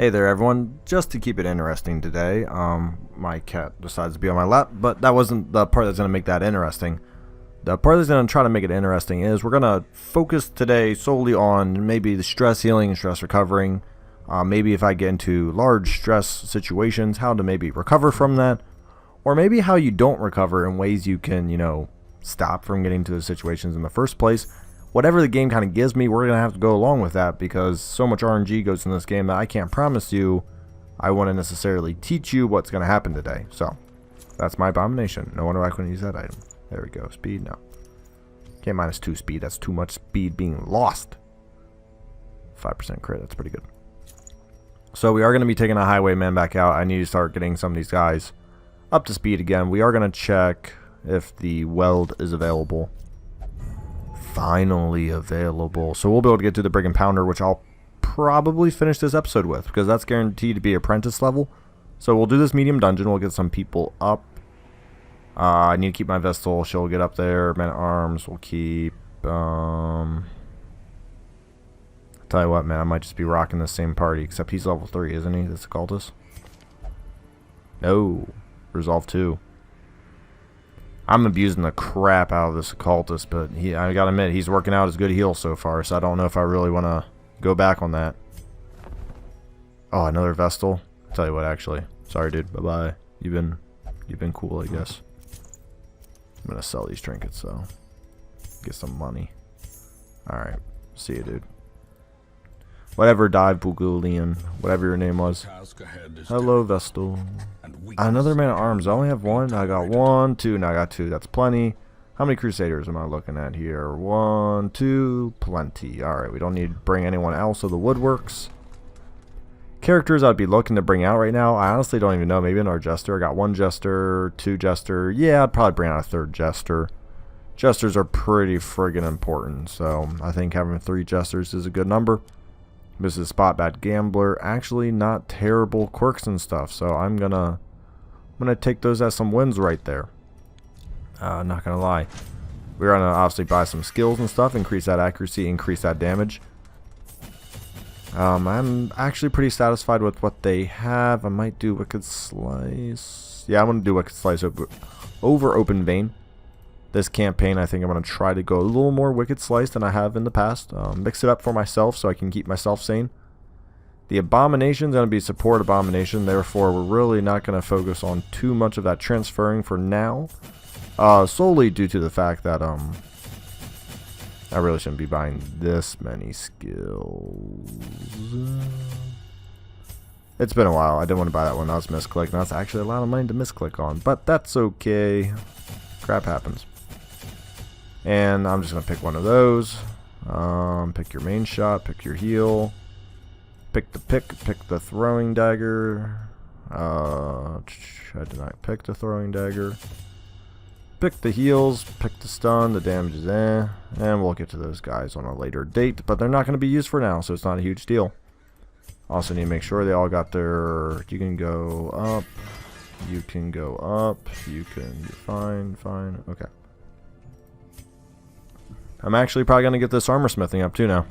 Hey there everyone, just to keep it interesting today, my cat decides to be on my lap, but that wasn't the part that's going to make that interesting. The part that's going to try to make it interesting is we're going to focus today solely on maybe the stress healing and stress recovering, maybe if I get into large stress situations, how to maybe recover from that, or maybe how you don't recover in ways you can, stop from getting to those situations in the first place. Whatever the game kind of gives me, we're going to have to go along with that because so much RNG goes in this game that I can't promise you I want to necessarily teach you what's going to happen today. So, that's my abomination. No wonder I couldn't use that item. There we go. Speed, no. Can't -2 speed. That's too much speed being lost. 5% crit. That's pretty good. So, we are going to be taking a highwayman back out. I need to start getting some of these guys up to speed again. We are going to check if the weld is available. Finally available, so we'll be able to get to the Brigand Pounder, which I'll probably finish this episode with because that's guaranteed to be apprentice level. So we'll do this medium dungeon. We'll get some people up. I need to keep my Vestal. She'll get up there. Man at Arms. We'll keep. I'll tell you what, man. I might just be rocking the same party, except he's level 3, isn't he? That's a cultist. No, Resolve 2. I'm abusing the crap out of this occultist, but I gotta admit, he's working out as good heal so far, so I don't know if I really want to go back on that. Oh, another Vestal. I'll tell you what, actually. Sorry, dude. Bye-bye. You've been cool, I guess. I'm gonna sell these trinkets, though. Get some money. Alright. See you, dude. Whatever, Dive Bugulian, whatever your name was. Hello, Vestal. Another man at arms. I only have one. I got 1, 2. Now I got 2. That's plenty. How many Crusaders am I looking at here? 1, 2. Plenty. Alright, we don't need to bring anyone else of the woodworks. Characters I'd be looking to bring out right now. I honestly don't even know. Maybe another Jester. I got 1 Jester, 2 Jester. Yeah, I'd probably bring out a 3rd Jester. Jesters are pretty friggin' important, so I think having 3 Jesters is a good number. This is Spot Bad Gambler. Actually, not terrible quirks and stuff, so I'm gonna take those as some wins right there. Not gonna lie. We're gonna obviously buy some skills and stuff, increase that accuracy, increase that damage. I'm actually pretty satisfied with what they have. I might do Wicked Slice. Yeah, I'm gonna do Wicked Slice over Open Vein. This campaign, I think I'm going to try to go a little more Wicked Slice than I have in the past. Mix it up for myself so I can keep myself sane. The Abomination is going to be Support Abomination. Therefore, we're really not going to focus on too much of that transferring for now. Solely due to the fact that I really shouldn't be buying this many skills. It's been a while. I didn't want to buy that one. That was misclick. Now it's actually a lot of money to misclick on. But that's okay. Crap happens. And I'm just going to pick one of those. Pick your main shot, pick your heal. Pick the throwing dagger. I did not pick the throwing dagger. Pick the heals, pick the stun, the damage is and we'll get to those guys on a later date, but they're not going to be used for now, so it's not a huge deal. Also need to make sure they all got their, you can go up, you can go up, you can, fine, okay. I'm actually probably going to get this armor smithing up too now.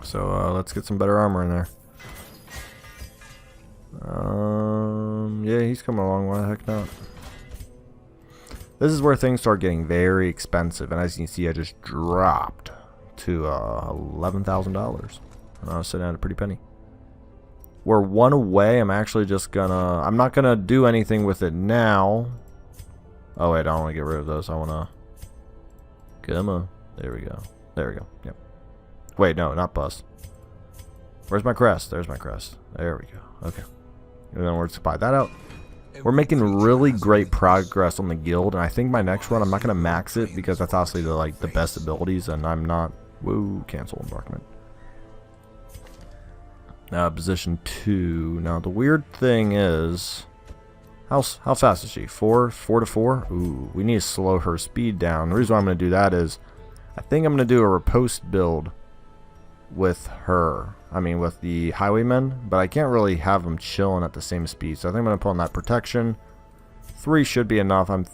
So let's get some better armor in there. Yeah, he's coming along. Why the heck not? This is where things start getting very expensive, and as you can see, I just dropped to $11,000. And I was sitting at a pretty penny. We're 1 away. I'm actually just gonna. I'm not gonna do anything with it now. Oh wait, I don't want to get rid of those. I wanna. Come on. There we go. There we go. Yep. Wait, no, not bust. Where's my crest? There's my crest. There we go. Okay. And then we're to buy that out. We're making really great progress on the guild, and I think my next run I'm not gonna max it because that's obviously the best abilities, and I'm not. Woo! Cancel embarkment. Position 2. Now the weird thing is, how fast is she? 4 to 4. Ooh, we need to slow her speed down. The reason why I'm gonna do that is, I think I'm gonna do a riposte build with her. I mean, with the highwaymen, but I can't really have them chilling at the same speed. So I think I'm gonna put on that protection. 3 should be enough. I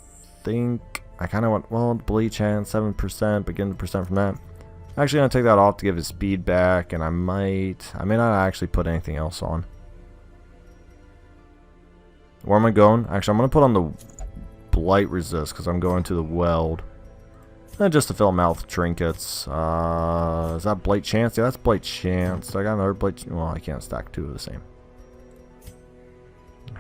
kind of want, well, bleach hand 7%, but getting the percent from that. Actually gonna take that off to give his speed back, and I may not actually put anything else on. Where am I going? Actually, I'm gonna put on the blight resist because I'm going to the weld. Just to fill them out with trinkets. Is that blight chance? Yeah, that's blight chance. I got another blight. Well, I can't stack two of the same.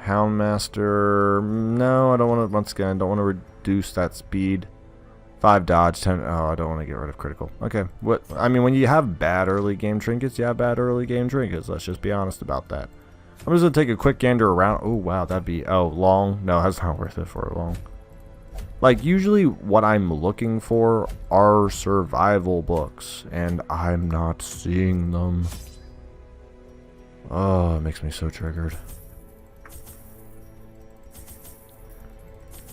Houndmaster. No, I don't want to. Once again, don't want to reduce that speed. 5 dodge, 10. Oh, I don't want to get rid of critical. Okay. What? I mean, when you have bad early game trinkets, you have bad early game trinkets. Let's just be honest about that. I'm just gonna take a quick gander around. Oh wow, that'd be. Oh, long. No, that's not worth it for a long. Like, usually what I'm looking for are survival books, and I'm not seeing them. Oh, it makes me so triggered.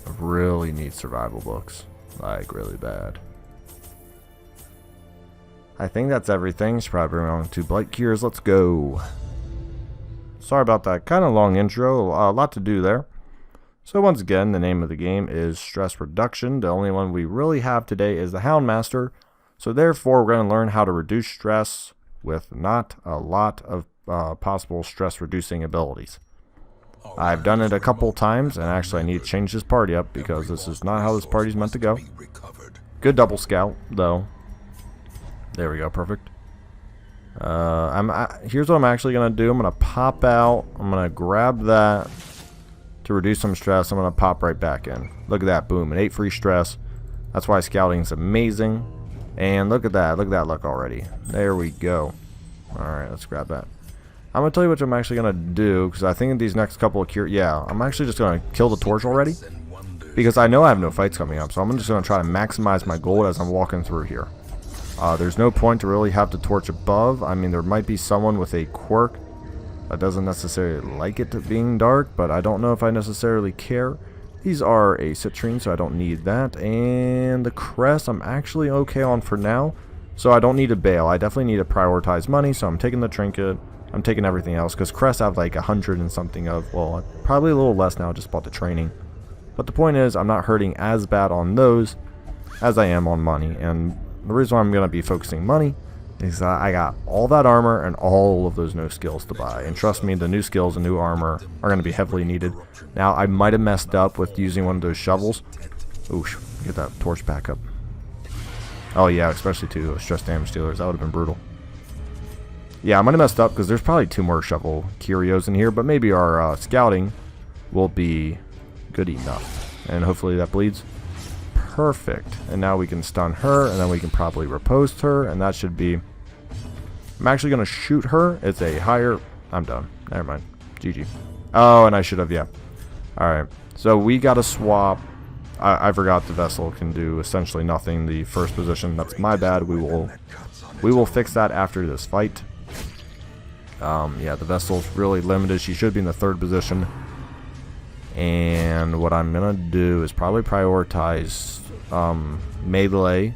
I really need survival books. Like, really bad. I think that's everything. Should probably bring on 2 blight cures. Let's go. Sorry about that kind of long intro. A lot to do there. So once again, the name of the game is Stress Reduction. The only one we really have today is the Houndmaster. So therefore, we're going to learn how to reduce stress with not a lot of possible stress reducing abilities. I've done it a couple times, and actually I need to change this party up because this is not how this party's meant to go. Good double scout, though. There we go, perfect. Here's what I'm actually going to do. I'm going to pop out. I'm going to grab that. To reduce some stress, I'm going to pop right back in. Look at that, boom, and 8 free stress. That's why scouting is amazing. And look at that luck already. There we go. Alright, let's grab that. I'm going to tell you what I'm actually going to do, because I think in these next couple of I'm actually just going to kill the torch already. Because I know I have no fights coming up, so I'm just going to try to maximize my gold as I'm walking through here. There's no point to really have the torch above. I mean, there might be someone with a quirk that doesn't necessarily like it being dark, but I don't know if I necessarily care. These are a citrine, so I don't need that. And the crest, I'm actually okay on for now, so I don't need to bail. I definitely need to prioritize money, so I'm taking the trinket. I'm taking everything else, because crests have like 100 and something of, well, probably a little less now, just bought the training. But the point is, I'm not hurting as bad on those as I am on money. And the reason why I'm going to be focusing money is that I got all that armor and all of those new skills to buy. And trust me, the new skills and new armor are going to be heavily needed. Now, I might have messed up with using one of those shovels. Oosh, get that torch back up. Oh yeah, especially to stress damage dealers. That would have been brutal. Yeah, I might have messed up because there's probably 2 more shovel curios in here. But maybe our scouting will be good enough. And hopefully that bleeds. Perfect. And now we can stun her, and then we can probably riposte her, and that should be... I'm actually going to shoot her. It's a higher... I'm done. Never mind. GG. Oh, and I should have, yeah. Alright. So we got to swap. I forgot the vessel can do essentially nothing. The first position. That's my bad. We will fix that after this fight. Yeah, the vessel's really limited. She should be in the 3rd position. And what I'm going to do is probably prioritize melee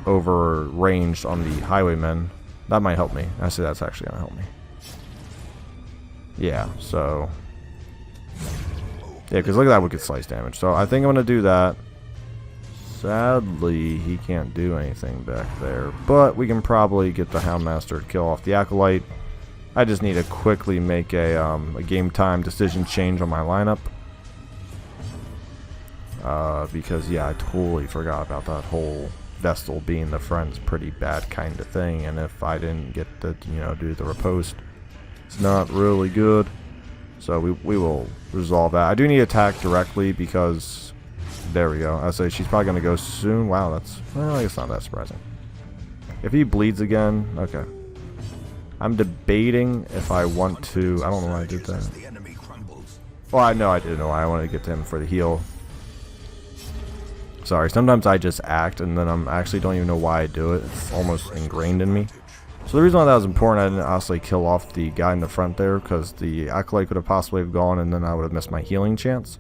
over ranged on the highwaymen. That might help me. I say that's actually going to help me. Yeah, so... yeah, because look at that wicked slice damage. So I think I'm going to do that. Sadly, he can't do anything back there. But we can probably get the Houndmaster to kill off the Acolyte. I just need to quickly make a game time decision change on my lineup. Because, yeah, I totally forgot about that whole Vestal being the friend's pretty bad kind of thing. And if I didn't get to, do the riposte, it's not really good. So we will resolve that. I do need to attack directly because, there we go. I say she's probably going to go soon. Wow, that's, well, it's not that surprising. If he bleeds again, okay. I'm debating if I want to, I don't know why I did that. Well, I know I didn't know why I wanted to get to him for the heal. Sorry, sometimes I just act and then I'm actually don't even know why I do it. It's almost ingrained in me. So the reason why that was important, I didn't honestly kill off the guy in the front there because the Acolyte could have possibly have gone and then I would have missed my healing chance.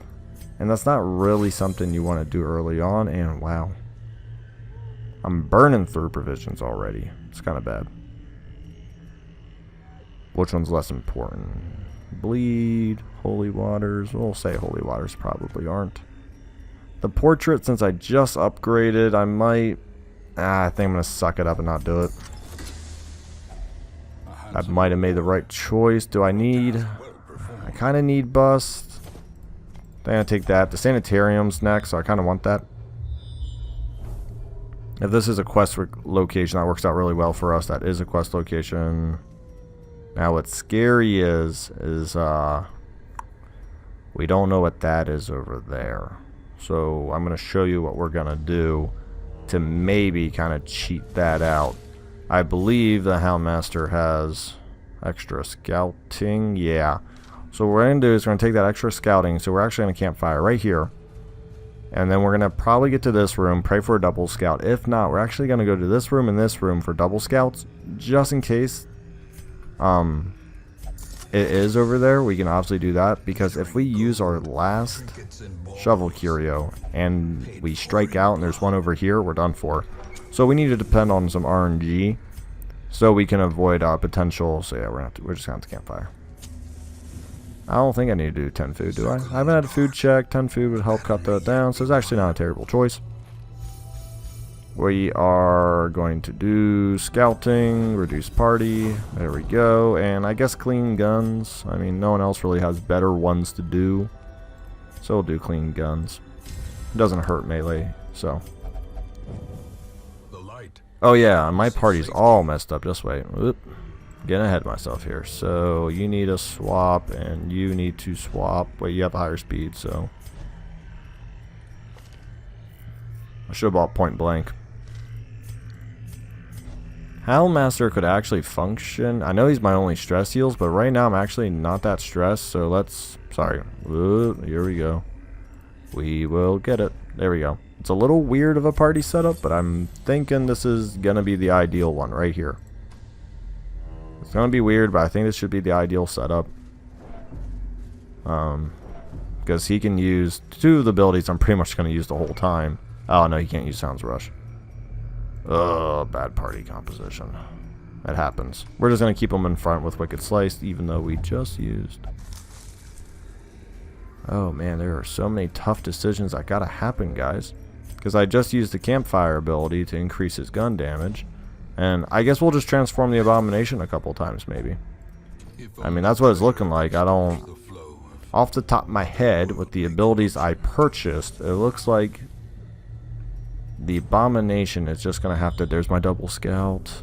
And that's not really something you want to do early on, and wow. I'm burning through provisions already. It's kind of bad. Which one's less important? Bleed, holy waters. We'll say holy waters probably aren't. The portrait, since I just upgraded, I might I think I'm going to suck it up and not do it. I might have made the right choice. Do I need... I kind of need bust. I'm going to take that. The sanitarium's next, so I kind of want that. If this is a quest location, that works out really well for us. That is a quest location. Now what's scary is we don't know what that is over there. So I'm going to show you what we're going to do to maybe kind of cheat that out. I believe the Houndmaster has extra scouting. Yeah. So what we're going to do is we're going to take that extra scouting. So we're actually going to campfire right here. And then we're going to probably get to this room, pray for a double scout. If not, we're actually going to go to this room and this room for double scouts. Just in case it is over there, we can obviously do that. Because if we use our last shovel curio and we strike out and there's one over here, we're done for. So we need to depend on some RNG so we can avoid potential. So yeah, we're just going to have to campfire. I don't think I need to do 10 food, do I? I haven't had a food check. 10 food would help cut that down, so it's actually not a terrible choice. We are going to do scouting, reduce party, there we go, and I guess clean guns. I mean, no one else really has better ones to do, so we'll do clean guns. It doesn't hurt melee, so. Oh yeah, my party's all messed up. Just wait. Whoop. Getting ahead of myself here. So you need a swap and you need to swap. Wait, you have a higher speed, so I should have bought point blank. Houndmaster could actually function. I know he's my only stress heals, but right now I'm actually not that stressed, so let's... Sorry. Ooh, here we go. We will get it. There we go. It's a little weird of a party setup, but I'm thinking this is going to be the ideal one right here. It's going to be weird, but I think this should be the ideal setup. Because he can use 2 of the abilities I'm pretty much going to use the whole time. Oh, no, he can't use Sounds Rush. Ugh, bad party composition. That happens. We're just going to keep him in front with Wicked Slice, even though we just used... Oh, man, there are so many tough decisions that got to happen, guys. Because I just used the Campfire ability to increase his gun damage. And I guess we'll just transform the Abomination a couple times, maybe. I mean, that's what it's looking like. I don't... Off the top of my head, with the abilities I purchased, it looks like the Abomination is just going to have to... There's my double scout.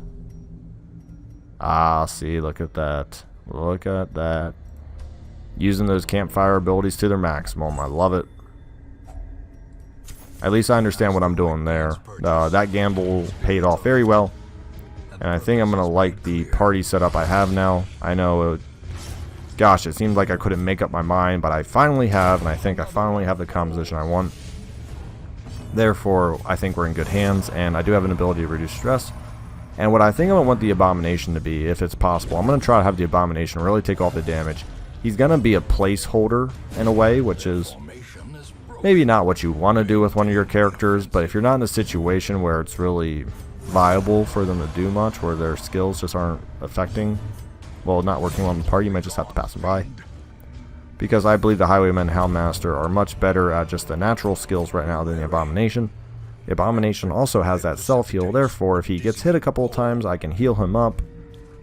Ah, see, look at that. Look at that. Using those campfire abilities to their maximum. I love it. At least I understand what I'm doing there. That gamble paid off very well. And I think I'm going to like the party setup I have now. I know, gosh, it seemed like I couldn't make up my mind, but I finally have, and I think I finally have the composition I want. Therefore, I think we're in good hands, and I do have an ability to reduce stress. And what I think I want the Abomination to be, if it's possible, I'm going to try to have the Abomination really take off the damage. He's going to be a placeholder in a way, which is maybe not what you want to do with one of your characters, but if you're not in a situation where it's really viable for them to do much, where their skills just aren't affecting, well, not working well in the party, you might just have to pass them by. Because I believe the Highwayman and Houndmaster are much better at just the natural skills right now than the Abomination. The Abomination also has that self-heal, therefore if he gets hit a couple of times, I can heal him up.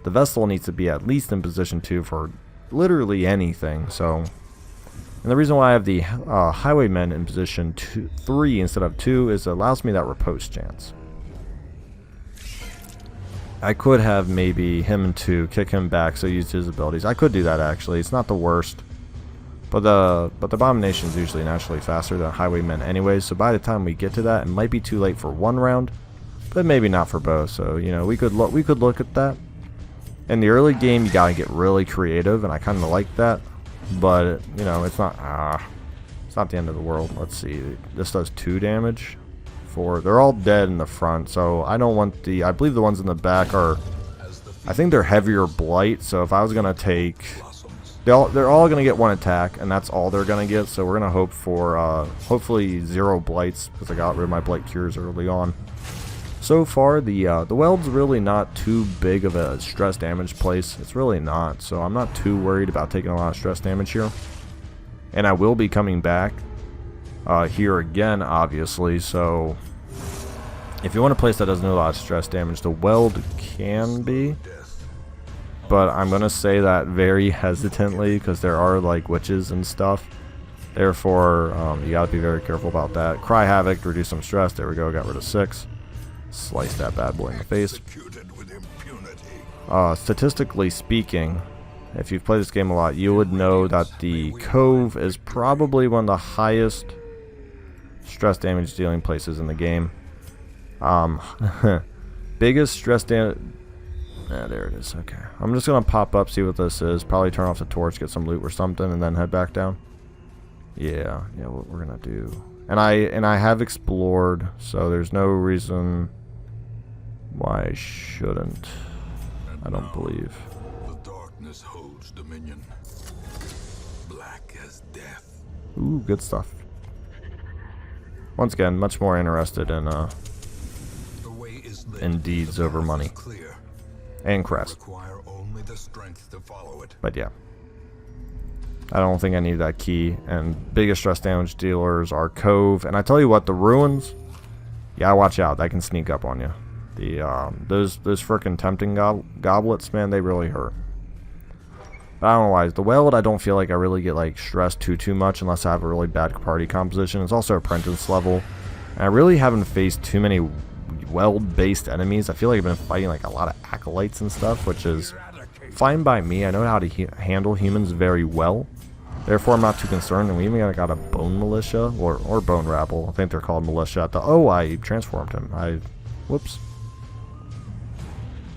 The Vestal needs to be at least in position 2 for literally anything, so... And the reason why I have the Highwaymen in position 3 instead of 2 is it allows me that riposte chance. I could have maybe him in 2, kick him back so he used his abilities. I could do that actually. It's not the worst. But the Abomination is usually naturally faster than Highwaymen anyways, so by the time we get to that, it might be too late for one round, but maybe not for both. So, you know, we could look at that. In the early game, you gotta get really creative, and I kind of like that. But, you know, it's not the end of the world. Let's see. This does 2 damage. They're all dead in the front, so I don't want the... I believe the ones in the back are... I think they're heavier blight, so if I was going to take... They're all going to get 1 attack, and that's all they're going to get, so we're going to hope for, hopefully 0 blights, because I got rid of my blight cures early on. So far, the weld's really not too big of a stress damage place. It's really not, so I'm not too worried about taking a lot of stress damage here. And I will be coming back here again, obviously, so If you want a place that doesn't do a lot of stress damage, the weld can be. But I'm going to say that very hesitantly because there are like witches and stuff. Therefore, you got to be very careful about that. Cry Havoc to reduce some stress. There we go. Got rid of 6. Slice that bad boy in the face. Statistically speaking, if you've played this game a lot, you would know that the Cove is probably one of the highest stress damage dealing places in the game. Biggest stress damage. There it is. Okay. I'm just going to pop up, see what this is. Probably turn off the torch, get some loot or something, and then head back down. Yeah, what we're going to do. And I have explored, so there's no reason why I shouldn't. I don't believe. The darkness holds dominion. Black as death. Ooh, good stuff. Once again, much more interested in deeds over money. And crest. But yeah. I don't think I need that key. And biggest stress damage dealers are Cove. And I tell you what, the ruins, yeah, watch out. That can sneak up on you. The those frickin' tempting goblets, man, they really hurt. But I don't know why. The weld, I don't feel like I really get like stressed too much unless I have a really bad party composition. It's also apprentice level. And I really haven't faced too many weld-based enemies. I feel like I've been fighting like a lot of acolytes and stuff, which is fine by me. I know how to handle humans very well. Therefore, I'm not too concerned. And we even got a bone militia or bone rabble. I think they're called militia. I transformed him. Whoops.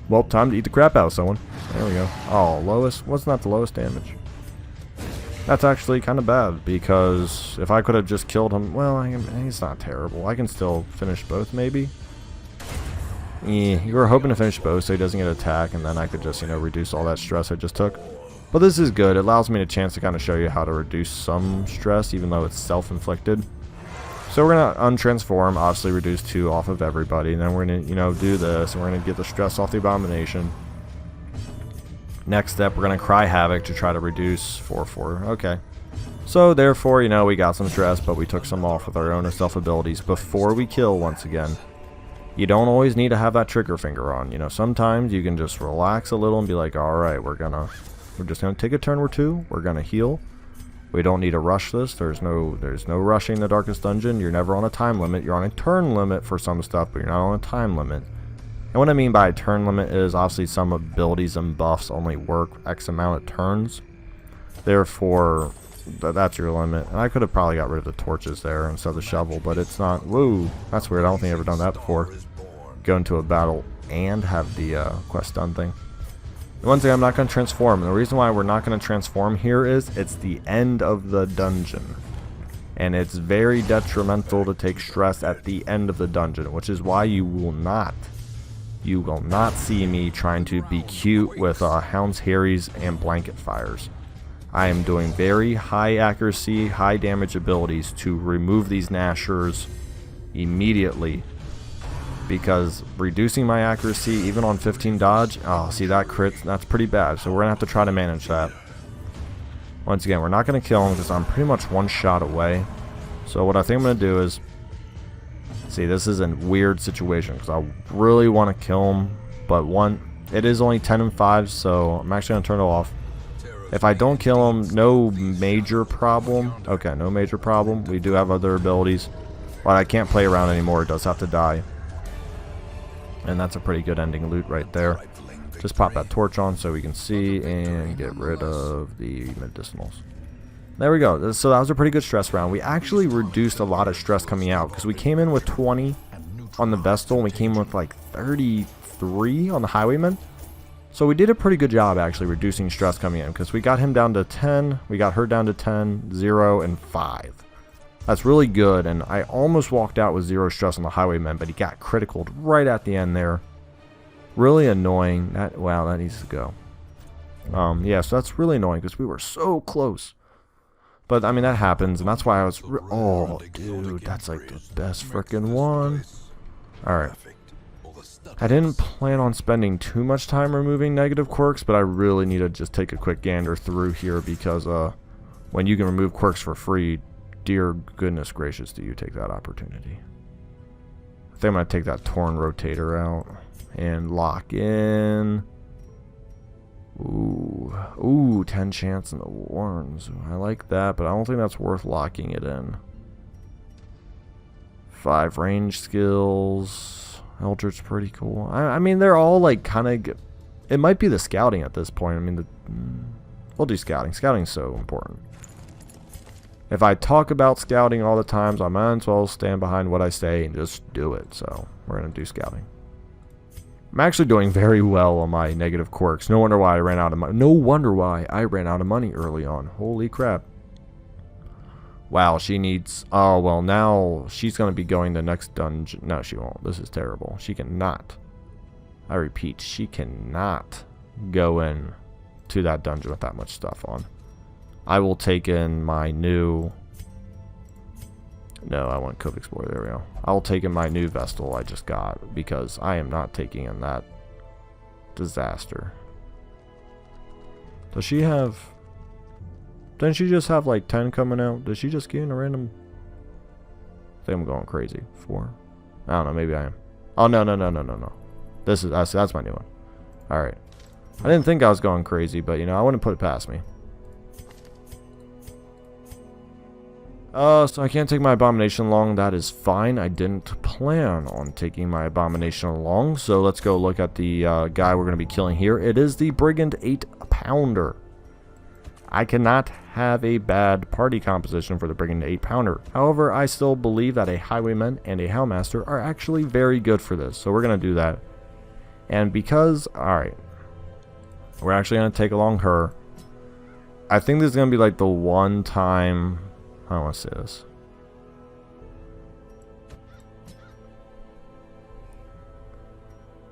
Well, time to eat the crap out of someone. There we go. Oh, lowest. What's not the lowest damage? That's actually kind of bad because if I could have just killed him, well, he's not terrible. I can still finish both, maybe. Yeah, you were hoping to finish both so he doesn't get attacked, and then I could just, reduce all that stress I just took. But this is good. It allows me a chance to kind of show you how to reduce some stress, even though it's self-inflicted. So we're going to untransform, obviously reduce 2 off of everybody, and then we're going to, do this, and we're going to get the stress off the abomination. Next step, we're going to Cry Havoc to try to reduce 4/4. Okay. So therefore, we got some stress, but we took some off with our own self abilities before we kill once again. You don't always need to have that trigger finger on. Sometimes you can just relax a little and be like, alright, we're just gonna take a turn or two, we're gonna heal. We don't need to rush this. There's no rushing the Darkest Dungeon. You're never on a time limit. You're on a turn limit for some stuff, but you're not on a time limit. And what I mean by a turn limit is obviously some abilities and buffs only work X amount of turns. Therefore, that's your limit. And I could have probably got rid of the torches there instead of the shovel, but it's not. Whoa, that's weird. I don't think I've ever done that before. Go into a battle and have the quest done thing. One thing, I'm not going to transform. And the reason why we're not going to transform here is it's the end of the dungeon. And it's very detrimental to take stress at the end of the dungeon, which is why you will not see me trying to be cute with Hounds, Harries, and Blanket Fires. I am doing very high accuracy, high damage abilities to remove these Nashers immediately. Because reducing my accuracy, even on 15 dodge, oh, see that crit, that's pretty bad. So we're going to have to try to manage that. Once again, we're not going to kill him because I'm pretty much one shot away. So what I think I'm going to do is, see, this is a weird situation because I really want to kill him. But it is only 10 and 5, so I'm actually going to turn it off. If I don't kill him, no major problem. Okay, no major problem. We do have other abilities. But I can't play around anymore. It does have to die. And that's a pretty good ending loot right there. Just pop that torch on so we can see and get rid of the medicinals. There we go. So that was a pretty good stress round. We actually reduced a lot of stress coming out because we came in with 20 on the Vestal and we came with like 33 on the Highwayman. So we did a pretty good job actually reducing stress coming in because we got him down to 10, we got her down to 10, 0, and 5. That's really good, and I almost walked out with 0 stress on the Highwayman, but he got criticaled right at the end there. Really annoying. Wow, that needs to go. Yeah, so that's really annoying because we were so close. But, I mean, that happens, and that's why I was... oh, dude, that's like the best freaking one. Alright. I didn't plan on spending too much time removing negative quirks, but I really need to just take a quick gander through here because when you can remove quirks for free, dear goodness gracious, do you take that opportunity. I think I'm going to take that Torn Rotator out and lock in. Ooh, 10 chance in the Warrens. I like that, but I don't think that's worth locking it in. 5 range skills. Eldritch's pretty cool. I mean, they're all like kind of... It might be the scouting at this point. I mean, we'll do scouting. Scouting's so important. If I talk about scouting all the times, I might as well stand behind what I say and just do it. So, we're going to do scouting. I'm actually doing very well on my negative quirks. No wonder why I ran out of money. No wonder why I ran out of money early on. Holy crap. Wow, she needs... Oh, well, now she's going to be going the next dungeon. No, she won't. This is terrible. She cannot. I repeat, she cannot go in to that dungeon with that much stuff on. I will take in my new... No, I want Cove Explorer. There we go. I'll take in my new Vestal I just got because I am not taking in that disaster. Does she have... Didn't she just have like 10 coming out? Did she just get in a random... I think I'm going crazy. 4? I don't know. Maybe I am. Oh, no. This is... That's my new one. Alright. I didn't think I was going crazy, but, you know, I wouldn't put it past me. So I can't take my Abomination along. That is fine. I didn't plan on taking my Abomination along. So let's go look at the guy we're going to be killing here. It is the Brigand 8-pounder. I cannot have a bad party composition for the Brigand 8-pounder. However, I still believe that a Highwayman and a Houndmaster are actually very good for this. So we're going to do that. And because... Alright. We're actually going to take along her. I think this is going to be like the one time... I don't want to say this.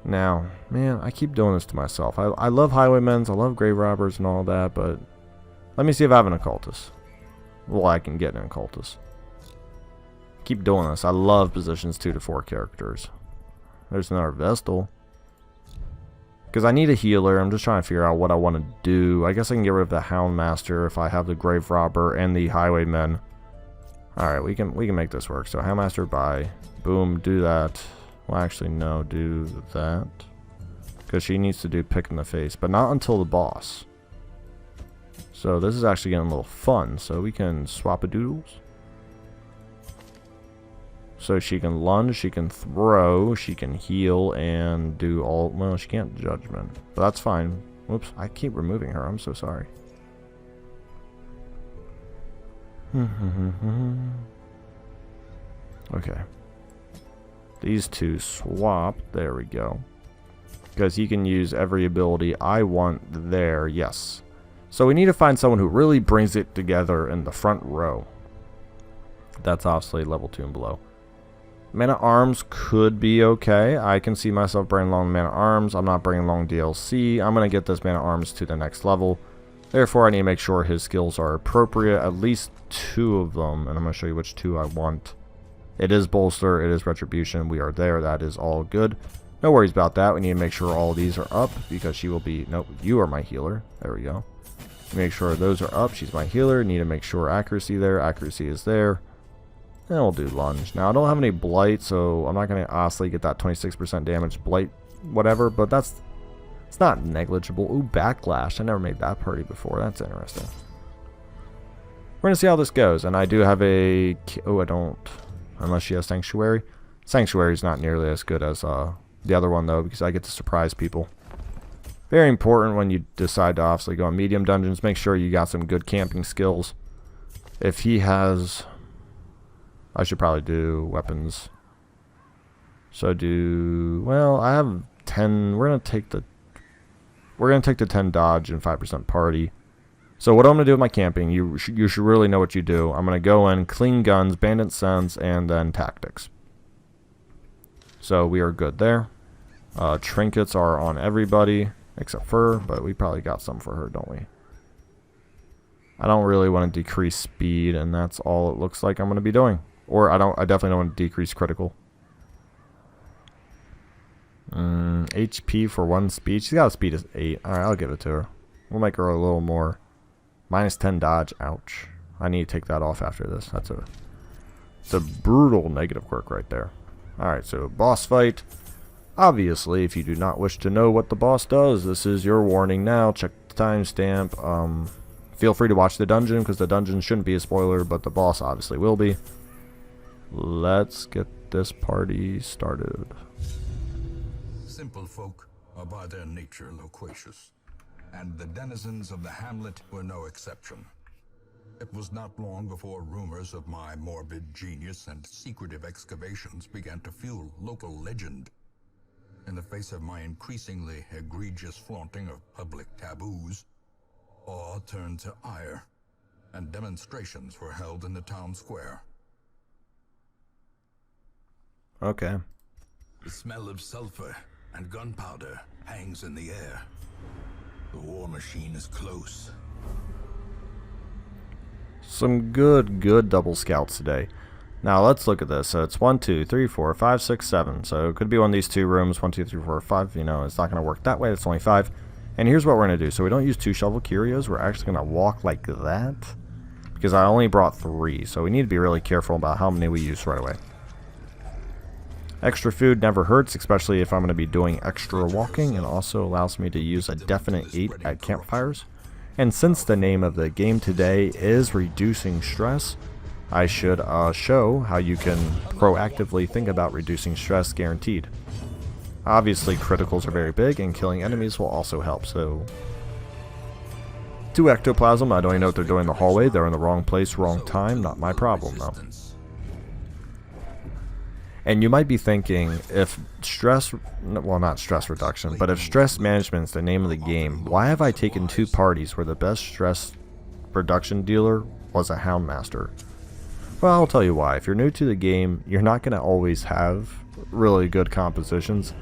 Now, man, I keep doing this to myself. I love Highwaymen, I love Grave Robbers and all that, but let me see if I have an Occultist. Well, I can get an Occultist. Keep doing this. I love positions 2 to 4 characters. There's another Vestal. Because I need a healer. I'm just trying to figure out what I want to do. I guess I can get rid of the Houndmaster if I have the Grave Robber and the Highwaymen. Alright, we can make this work. So Houndmaster, bye. Boom, do that. Well, actually, no, do that. Because she needs to do pick in the face. But not until the boss. So this is actually getting a little fun. So we can swap a doodles. So she can lunge, she can throw, she can heal, and do all... Well, she can't judgment. But that's fine. Whoops, I keep removing her. I'm so sorry. Okay. These two swap. There we go. Because he can use every ability I want there. Yes. So we need to find someone who really brings it together in the front row. That's obviously level 2 and below. Man-at-Arms could be okay. I can see myself bringing along Man-at-Arms. I'm not bringing along DLC. I'm going to get this Man-at-Arms to the next level. Therefore, I need to make sure his skills are appropriate. At least 2 of them. And I'm going to show you which 2 I want. It is Bolster. It is Retribution. We are there. That is all good. No worries about that. We need to make sure all these are up. Because she will be... Nope, you are my healer. There we go. Make sure those are up. She's my healer. Need to make sure accuracy there. Accuracy is there. And we'll do lunge. Now, I don't have any blight, so I'm not going to honestly get that 26% damage blight, whatever, but that's... It's not negligible. Ooh, Backlash. I never made that party before. That's interesting. We're going to see how this goes. And I do have a... Oh, I don't... Unless she has Sanctuary. Sanctuary is not nearly as good as the other one, though, because I get to surprise people. Very important when you decide to obviously go on medium dungeons. Make sure you got some good camping skills. If he has... I should probably do weapons. So do... Well, I have 10... We're going to take the 10 dodge and 5% party. So what I'm going to do with my camping, you should really know what you do. I'm going to go in, clean guns, bandit sense, and then tactics. So we are good there. Trinkets are on everybody, except for her, but we probably got some for her, don't we? I don't really want to decrease speed, and that's all it looks like I'm going to be doing. Or I definitely don't want to decrease critical. HP for 1 speed. She's got a speed of 8. Alright, I'll give it to her. We'll make her a little more. Minus 10 dodge. Ouch. I need to take that off after this. It's a brutal negative quirk right there. Alright, so boss fight. Obviously, if you do not wish to know what the boss does, this is your warning now. Check the timestamp. Feel free to watch the dungeon, because the dungeon shouldn't be a spoiler, but the boss obviously will be. Let's get this party started. Simple folk are by their nature loquacious, and the denizens of the hamlet were no exception. It was not long before rumors of my morbid genius and secretive excavations began to fuel local legend. In the face of my increasingly egregious flaunting of public taboos, awe turned to ire, and demonstrations were held in the town square. Okay. The smell of sulfur and gunpowder hangs in the air. The war machine is close. Some good double scouts today. Now let's look at this. So it's 1, 2, 3, 4, 5, 6, 7. So it could be one of these two rooms. 1, 2, 3, 4, 5. You know, it's not going to work that way. It's only 5. And here's what we're going to do. So we don't use 2 shovel curios. We're actually going to walk like that, because I only brought 3. So we need to be really careful about how many we use right away. Extra food never hurts, especially if I'm going to be doing extra walking, and also allows me to use a definite 8 at campfires. And since the name of the game today is reducing stress, I should show how you can proactively think about reducing stress guaranteed. Obviously criticals are very big, and killing enemies will also help. So 2 ectoplasm, I don't even know what they're doing in the hallway. They're in the wrong place, wrong time. Not my problem though. And you might be thinking, if stress, well, not stress reduction, but if stress management is the name of the game, why have I taken 2 parties where the best stress reduction dealer was a Houndmaster? Well, I'll tell you why. If you're new to the game, you're not going to always have really good compositions,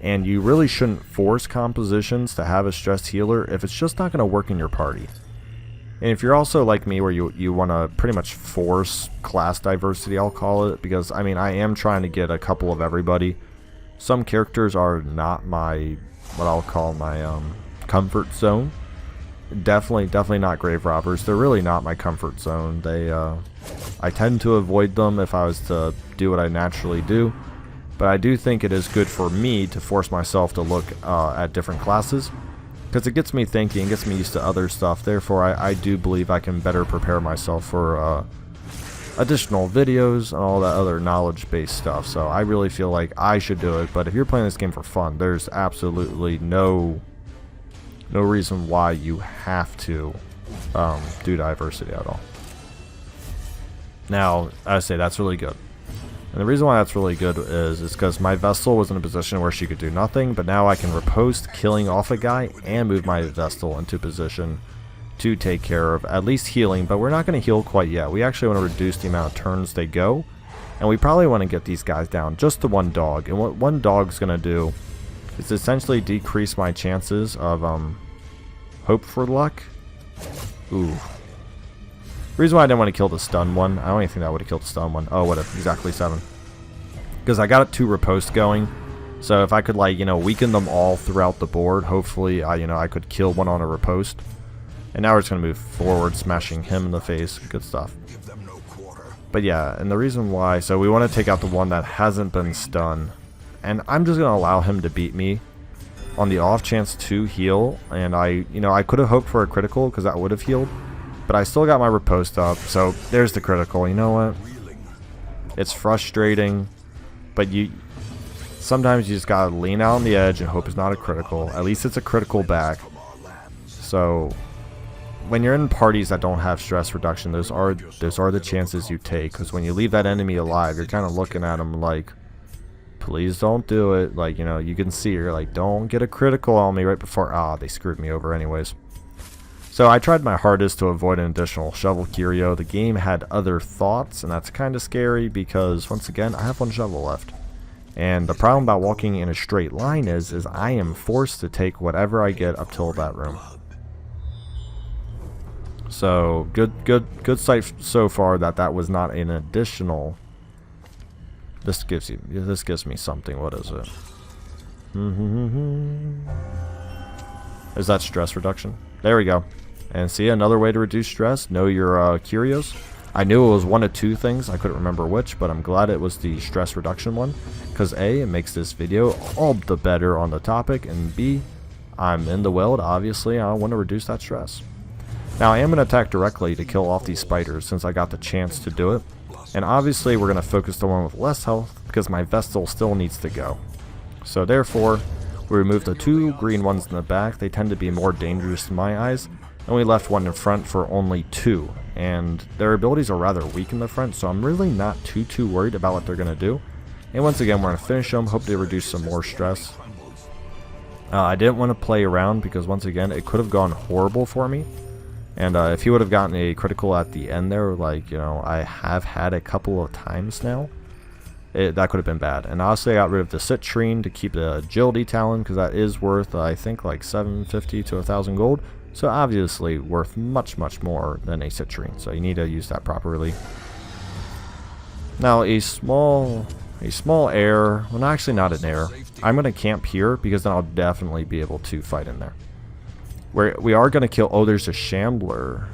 and you really shouldn't force compositions to have a stress healer if it's just not going to work in your party. And if you're also like me, where you want to pretty much force class diversity, I'll call it, because I mean, I am trying to get a couple of everybody. Some characters are not my, what I'll call my comfort zone. Definitely not grave robbers. They're really not my comfort zone. They I tend to avoid them if I was to do what I naturally do. But I do think it is good for me to force myself to look at different classes, because it gets me thinking, gets me used to other stuff. Therefore, I do believe I can better prepare myself for additional videos and all that other knowledge-based stuff. So I really feel like I should do it. But if you're playing this game for fun, there's absolutely no reason why you have to do diversity at all. Now, I say that's really good. And the reason why that's really good is because my Vestal was in a position where she could do nothing, but now I can riposte killing off a guy and move my Vestal into position to take care of at least healing, but we're not going to heal quite yet. We actually want to reduce the amount of turns they go, and we probably want to get these guys down just to 1 dog. And what 1 dog's going to do is essentially decrease my chances of hope for luck. Ooh. The reason why I didn't want to kill the stun one, I don't even think that would have killed the stun one. Oh, what if exactly 7. Because I got 2 riposte going. So if I could, like, you know, weaken them all throughout the board, hopefully I could kill one on a riposte. And now we're just going to move forward, smashing him in the face. Good stuff. But yeah, and the reason why, so we want to take out the one that hasn't been stunned. And I'm just going to allow him to beat me on the off chance to heal. And I could have hoped for a critical, because that would have healed. But I still got my riposte up, so there's the critical. You know what? It's frustrating, but sometimes you just gotta lean out on the edge and hope it's not a critical. At least it's a critical back. So when you're in parties that don't have stress reduction, those are the chances you take. Because when you leave that enemy alive, you're kind of looking at them like, please don't do it. Like, you know, you can see you're like, don't get a critical on me right before. They screwed me over anyways. So I tried my hardest to avoid an additional shovel curio. The game had other thoughts, and that's kind of scary because, once again, I have 1 shovel left. And the problem about walking in a straight line is I am forced to take whatever I get up till that room. So good sight so far that was not an additional. This gives me something. What is it? Is that stress reduction? There we go. And see, another way to reduce stress, know your curios. I knew it was one of two things. I couldn't remember which, but I'm glad it was the stress reduction one. Because A, it makes this video all the better on the topic, and B, I'm in the wild. Obviously, I want to reduce that stress. Now, I am going to attack directly to kill off these spiders since I got the chance to do it. And obviously, we're going to focus the one with less health because my Vestal still needs to go. So therefore, we removed the 2 green ones in the back. They tend to be more dangerous in my eyes. And we left one in front for only 2. And their abilities are rather weak in the front, so I'm really not too worried about what they're going to do. And once again, we're going to finish them, hope to reduce some more stress. I didn't want to play around because once again, it could have gone horrible for me. And if he would have gotten a critical at the end there, like, you know, I have had a couple of times now, that could have been bad. And honestly, I got rid of the Citrine to keep the Agility Talon because that is worth, I think, like 750 to 1,000 gold. So obviously worth much more than a Citrine. So you need to use that properly. Now a small air, well actually not an air. I'm going to camp here because then I'll definitely be able to fight in there. We are going to kill, oh there's a Shambler.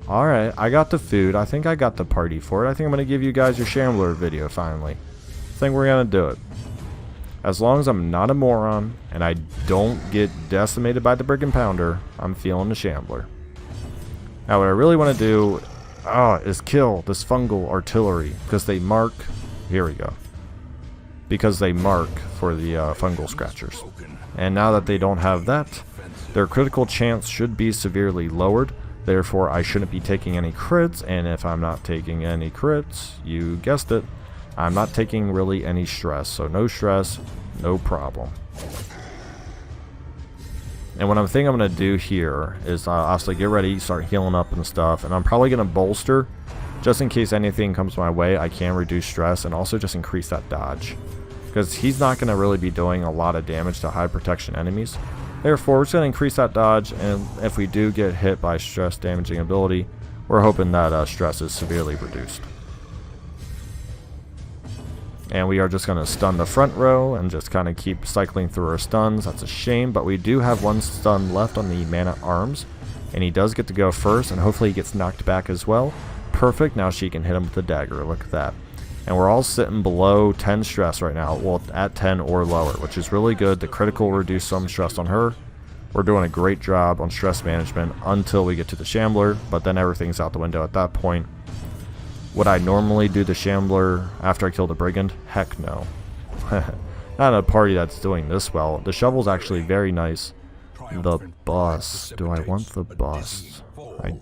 Alright, I got the food. I think I got the party for it. I think I'm going to give you guys your Shambler video finally. I think we're going to do it. As long as I'm not a moron and I don't get decimated by the Brigand Pounder, I'm feeling the Shambler. Now what I really want to do is kill this fungal artillery because they mark, here we go, because they mark for the fungal scratchers. And now that they don't have that, their critical chance should be severely lowered. Therefore, I shouldn't be taking any crits, and if I'm not taking any crits, you guessed it, I'm not taking really any stress. So no stress, no problem. And what I'm thinking I'm going to do here is obviously get ready, start healing up and stuff, and I'm probably going to bolster, just in case anything comes my way, I can reduce stress, and also just increase that dodge. Because he's not going to really be doing a lot of damage to high protection enemies. Therefore, we're just going to increase that dodge, and if we do get hit by stress damaging ability, we're hoping that stress is severely reduced. And we are just going to stun the front row and just kind of keep cycling through our stuns. That's a shame, but we do have one stun left on the Man-at-Arms, and he does get to go first, and hopefully he gets knocked back as well. Perfect, now she can hit him with the dagger, look at that. And we're all sitting below 10 stress right now, well at 10 or lower, which is really good. The critical reduced some stress on her. We're doing a great job on stress management until we get to the Shambler, but then everything's out the window at that point. Would I normally do the Shambler after I kill the Brigand? Heck no. Not a party that's doing this well. The shovel's actually very nice. The bust. Do I want the bust? I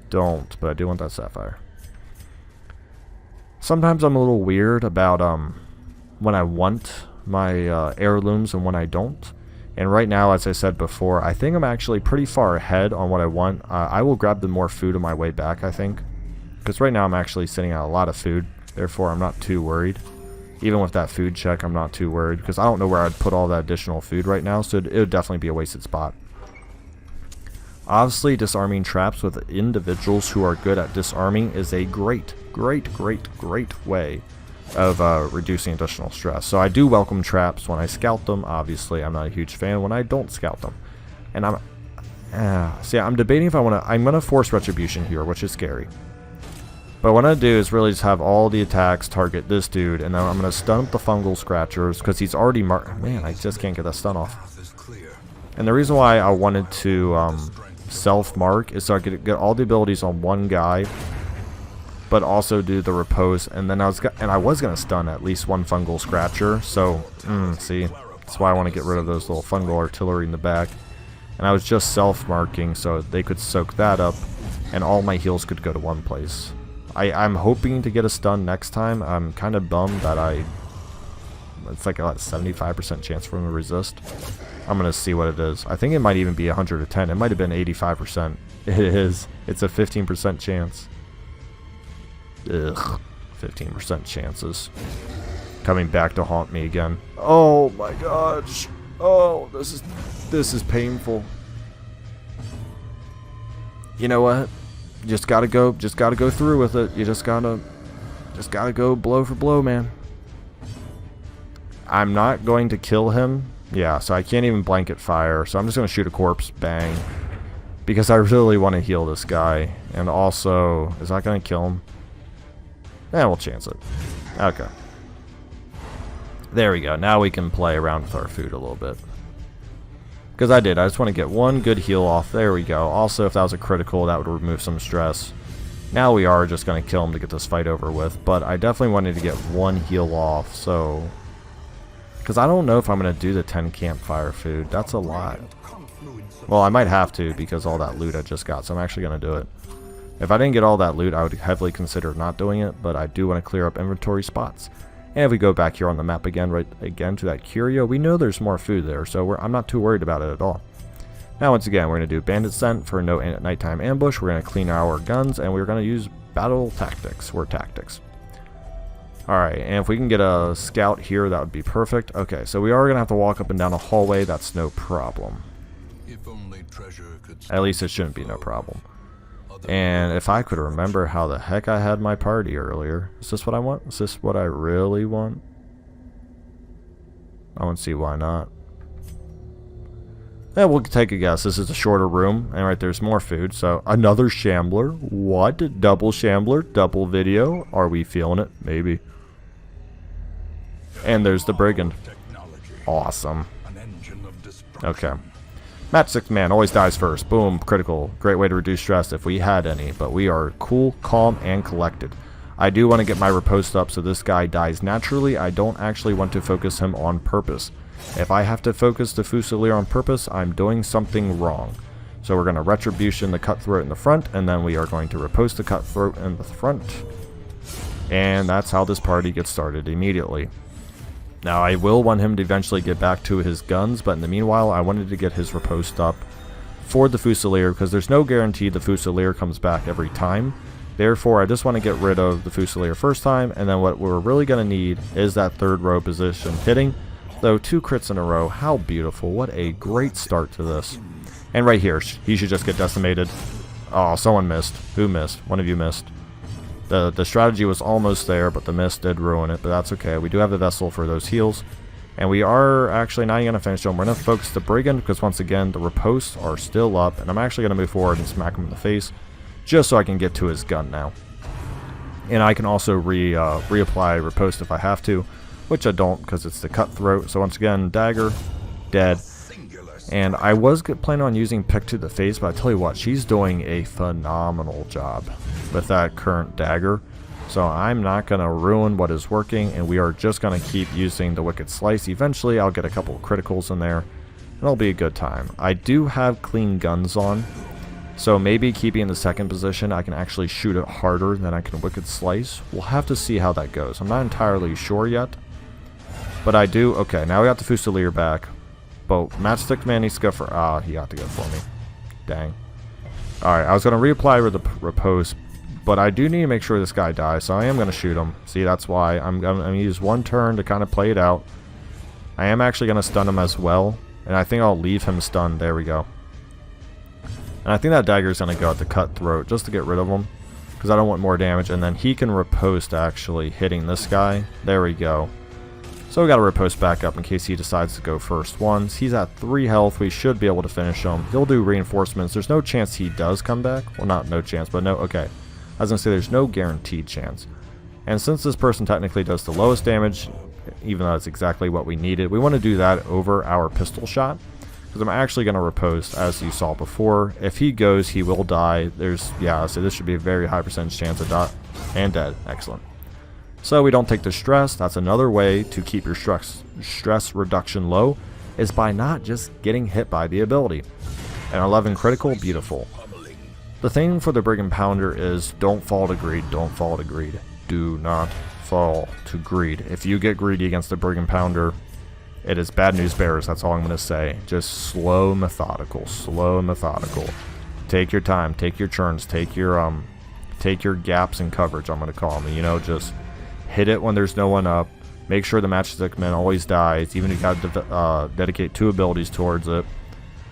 don't, but I do want that sapphire. Sometimes I'm a little weird about when I want my heirlooms and when I don't. And right now, as I said before, I think I'm actually pretty far ahead on what I want. I will grab the more food on my way back, I think. Because right now I'm actually sitting at a lot of food. Therefore, I'm not too worried. Even with that food check, I'm not too worried. Because I don't know where I'd put all that additional food right now. So it would definitely be a wasted spot. Obviously, disarming traps with individuals who are good at disarming is a great way of reducing additional stress. So I do welcome traps when I scout them. Obviously, I'm not a huge fan when I don't scout them. And I'm debating if I'm gonna force retribution here, which is scary. But what I'm gonna do is really just have all the attacks target this dude, and then I'm gonna stun up the fungal scratchers because he's already marked. Man, I just can't get that stun off. And the reason why I wanted to self-mark is so I could get all the abilities on one guy, but also do the repose. And then I was gonna stun at least one fungal scratcher. So see, that's why I want to get rid of those little fungal artillery in the back. And I was just self-marking so they could soak that up, and all my heals could go to one place. I'm hoping to get a stun next time. I'm kind of bummed that it's like a 75% chance for him to resist. I'm going to see what it is. I think it might even be 100 to 10. It might have been 85%. It is. It's a 15% chance. Ugh. 15% chances. Coming back to haunt me again. Oh my gosh. Oh, this is painful. You know what? Just gotta go through with it. You just gotta go blow for blow, man. I'm not going to kill him. Yeah, so I can't even blanket fire, so I'm just gonna shoot a corpse. Bang. because I really want to heal this guy. And also, is that going to kill him? Eh, we'll chance it. Okay. There we go. Now we can play around with our food a little bit. Because I just want to get one good heal off. There we go. Also, if that was a critical, that would remove some stress. Now we are just going to kill him to get this fight over with. But I definitely wanted to get one heal off, so... Because I don't know if I'm going to do the 10 campfire food. That's a lot. Well, I might have to because all that loot I just got, so I'm actually going to do it. If I didn't get all that loot, I would heavily consider not doing it, but I do want to clear up inventory spots. And if we go back here on the map again, to that curio, we know there's more food there, so I'm not too worried about it at all. Now, once again, we're going to do bandit scent for no nighttime ambush. We're going to clean our guns, and we're going to use battle tactics, or tactics. Alright, and if we can get a scout here, that would be perfect. Okay, so we are going to have to walk up and down a hallway. That's no problem. If only treasure could At least it shouldn't be no problem. And if I could remember how the heck I had my party earlier. Is this what I want? Is this what I really want? I don't see why not. Yeah, we'll take a guess. This is a shorter room. And right there's more food. So another Shambler. What? Double Shambler? Double video? Are we feeling it? Maybe. And there's the brigand. Awesome. Okay. Matchstick man always dies first. Boom, critical. Great way to reduce stress if we had any, but we are cool, calm, and collected. I do want to get my riposte up so this guy dies naturally. I don't actually want to focus him on purpose. If I have to focus the Fusilier on purpose, I'm doing something wrong. So we're going to Retribution the Cutthroat in the front, and then we are going to riposte the Cutthroat in the front. And that's how this party gets started immediately. Now, I will want him to eventually get back to his guns, but in the meanwhile, I wanted to get his riposte up for the Fusilier, because there's no guarantee the Fusilier comes back every time. Therefore, I just want to get rid of the Fusilier first time, and then what we're really going to need is that third row position hitting. Though 2 crits in a row, how beautiful. What a great start to this. And right here, he should just get decimated. Oh, someone missed. Who missed? One of you missed. The strategy was almost there, but the miss did ruin it, but that's okay. We do have the vessel for those heals. And we are actually not going to finish them. We're going to focus the brigand because, once again, the riposts are still up. And I'm actually going to move forward and smack him in the face just so I can get to his gun now. And I can also reapply riposte if I have to, which I don't because it's the Cutthroat. So once again, dagger, dead. And I was planning on using Pick to the face, but I tell you what, she's doing a phenomenal job with that current dagger. So I'm not going to ruin what is working, and we are just going to keep using the Wicked Slice. Eventually, I'll get a couple of criticals in there, and it'll be a good time. I do have clean guns on, so maybe keeping in the second position, I can actually shoot it harder than I can Wicked Slice. We'll have to see how that goes. I'm not entirely sure yet, but I do. Okay, now we got the Fusilier back. But Matchstick man needs to go for... Ah, he got to go for me. Dang. Alright, I was going to reapply with the riposte, but I do need to make sure this guy dies, so I am going to shoot him. See, that's why I'm going to use one turn to kind of play it out. I am actually going to stun him as well, and I think I'll leave him stunned. There we go. And I think that dagger is going to go at the Cutthroat just to get rid of him, because I don't want more damage, and then he can riposte actually hitting this guy. There we go. So we got to riposte back up in case he decides to go first once. He's at 3 health. We should be able to finish him. He'll do reinforcements. There's no chance he does come back. Well, not no chance, but no. Okay. I was going to say there's no guaranteed chance. And since this person technically does the lowest damage, even though it's exactly what we needed, we want to do that over our pistol shot. Because I'm actually going to riposte, as you saw before. If he goes, he will die. Yeah, so this should be a very high percentage chance of die and dead. Excellent. So we don't take the stress. That's another way to keep your stress reduction low, is by not just getting hit by the ability. And 11 critical, beautiful. The thing for the Brigand Pounder is don't fall to greed, don't fall to greed. Do not fall to greed. If you get greedy against the Brigand Pounder, it is bad news bears, that's all I'm going to say. Just slow, methodical, slow and methodical. Take your time, take your turns, take your gaps in coverage, I'm going to call them. You know, just hit it when there's no one up. Make sure the Matchstick man always dies, even if you got to dedicate 2 abilities towards it.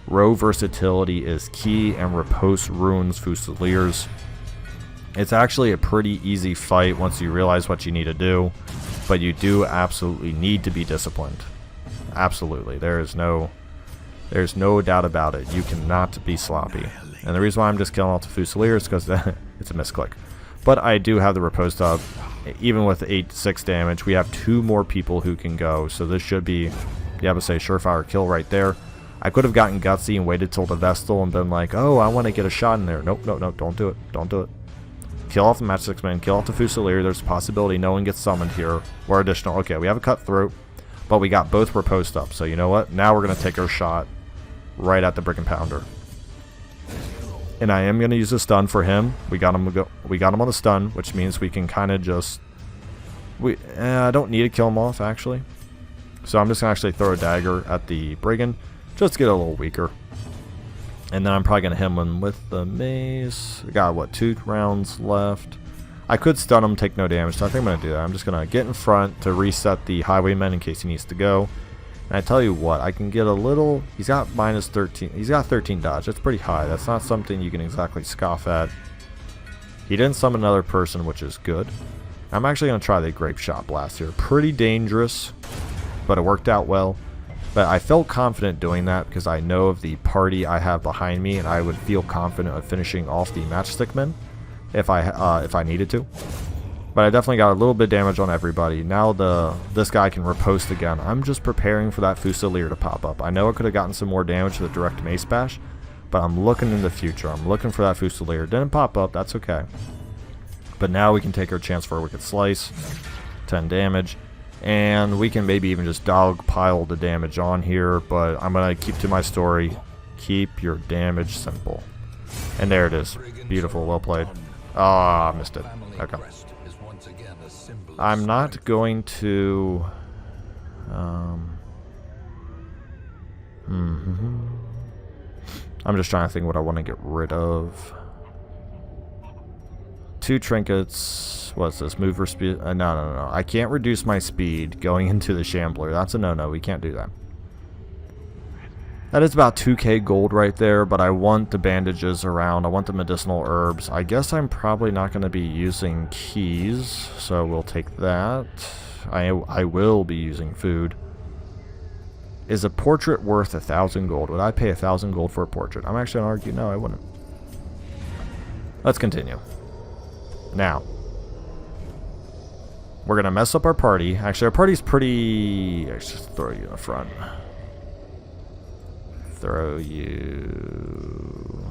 Row versatility is key, and riposte ruins Fusiliers. It's actually a pretty easy fight once you realize what you need to do, but you do absolutely need to be disciplined. Absolutely. There is no There's no doubt about it. You cannot be sloppy. And the reason why I'm just killing off the Fusilier is because it's a misclick. But I do have the riposte up. Even with 8-6 damage, we have 2 more people who can go. So this should be, yeah, I would say surefire kill right there. I could have gotten gutsy and waited till the Vestal and been like, oh, I want to get a shot in there. Nope, nope, nope, don't do it. Don't do it. Kill off the match 6 man, kill off the Fusilier. There's a possibility no one gets summoned here. Or additional. Okay, we have a cutthroat, but we got both riposte up. So you know what? Now we're going to take our shot right at the Brick and Pounder. And I am going to use a stun for him. We got him on the stun, which means we can kind of just... I don't need to kill him off, actually. So I'm just going to actually throw a dagger at the Brigand, just to get a little weaker. And then I'm probably going to hit him with the mace. We got, what, 2 rounds left. I could stun him, take no damage, so I think I'm going to do that. I'm just going to get in front to reset the Highwayman in case he needs to go. And I tell you what, I can get a little... He's got minus 13. He's got 13 dodge. That's pretty high. That's not something you can exactly scoff at. He didn't summon another person, which is good. I'm actually going to try the Grape Shot Blast here. Pretty dangerous, but it worked out well. But I felt confident doing that because I know of the party I have behind me, and I would feel confident of finishing off the Matchstick Men if I needed to. But I definitely got a little bit of damage on everybody. Now this guy can riposte again. I'm just preparing for that Fusilier to pop up. I know I could have gotten some more damage with a direct mace bash, but I'm looking in the future. I'm looking for that Fusilier. Didn't pop up, that's okay. But now we can take our chance for a Wicked Slice. 10 damage. And we can maybe even just dogpile the damage on here, but I'm going to keep to my story. Keep your damage simple. And there it is. Beautiful, well played. Ah, I missed it. Okay. I'm not going to... I'm just trying to think what I want to get rid of. 2 trinkets. What's this? Mover speed? No. I can't reduce my speed going into the Shambler. That's a no-no. We can't do that. That is about 2k gold right there, but I want the bandages around. I want the medicinal herbs. I guess I'm probably not going to be using keys, so we'll take that. I will be using food. Is a portrait worth 1,000 gold? Would I pay 1,000 gold for a portrait? I'm actually going to argue no, I wouldn't. Let's continue. Now, we're going to mess up our party. Actually, our party's pretty... Let's just throw you in the front. Throw you...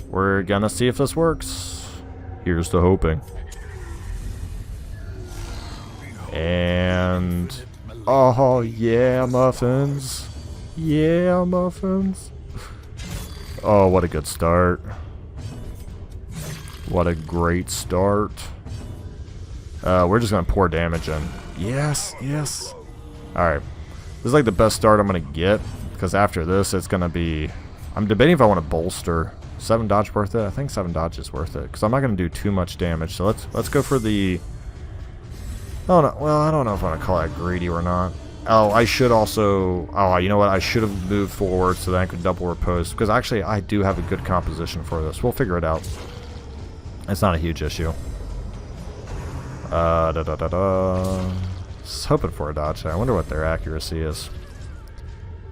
We're gonna see if this works. Here's to hoping. And... Oh, yeah, muffins. Yeah, muffins. Oh, what a good start. What a great start. We're just gonna pour damage in. Yes, yes. Alright. This is like the best start I'm going to get, because after this it's going to be... I'm debating if I want to bolster. 7 dodge worth it? I think 7 dodge is worth it, because I'm not going to do too much damage. So let's go for the... Oh, no, well, I don't know if I want to call that greedy or not. Oh, I should also... Oh, you know what? I should have moved forward so that I could double riposte, because actually I do have a good composition for this. We'll figure it out. It's not a huge issue. Just hoping for a dodge there. I wonder what their accuracy is.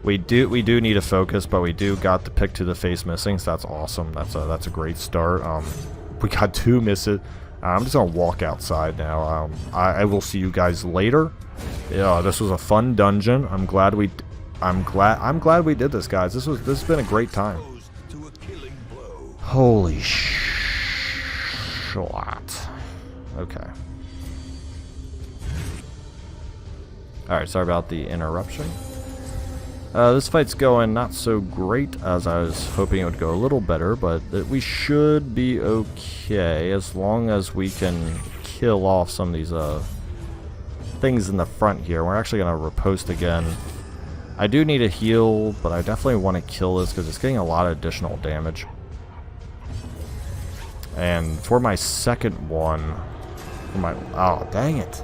We do need a focus, but we do got the pick to the face missing, so that's awesome. That's a great start. We got 2 misses. I'm just gonna walk outside now. I will see you guys later. Yeah, this was a fun dungeon. I'm glad we did this, guys. This has been a great time. Holy shit. Okay. Alright, sorry about the interruption. This fight's going not so great as I was hoping it would go a little better, but we should be okay as long as we can kill off some of these things in the front here. We're actually going to riposte again. I do need a heal, but I definitely want to kill this because it's getting a lot of additional damage. And for my second one, oh, dang it.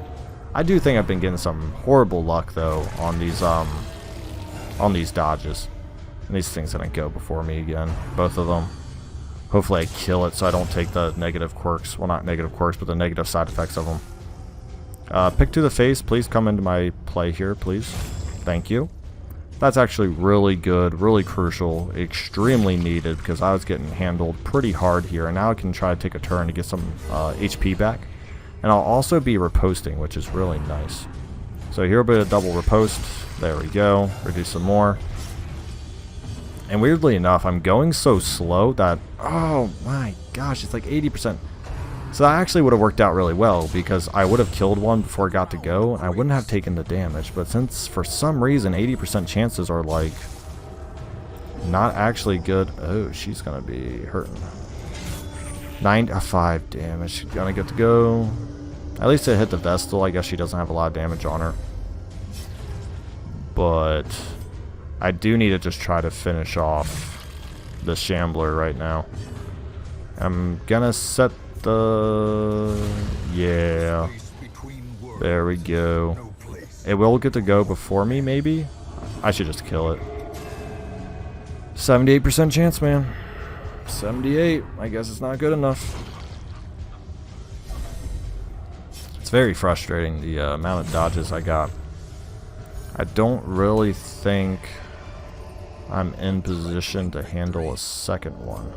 I do think I've been getting some horrible luck though on these dodges. And these things didn't go before me again, both of them. Hopefully I kill it so I don't take the negative quirks. Well, not negative quirks, but the negative side effects of them. Pick to the face, please come into my play here, please. Thank you. That's actually really good, really crucial, extremely needed, because I was getting handled pretty hard here, and now I can try to take a turn to get some HP back. And I'll also be riposting, which is really nice. So here will be a double ripost. There we go. Reduce some more. And weirdly enough, I'm going so slow that, oh my gosh, it's like 80%. So that actually would have worked out really well, because I would have killed one before it got to go, and I wouldn't have taken the damage. But since for some reason 80% chances are like not actually good. Oh, she's gonna be hurting. 5 damage. She's gonna get to go. At least it hit the Vestal. I guess she doesn't have a lot of damage on her. But I do need to just try to finish off the Shambler right now. I'm gonna set the... yeah. There we go. It will get to go before me, maybe? I should just kill it. 78% chance, man. 78. I guess it's not good enough. It's very frustrating, the amount of dodges I got. I don't really think I'm in position to handle a second one.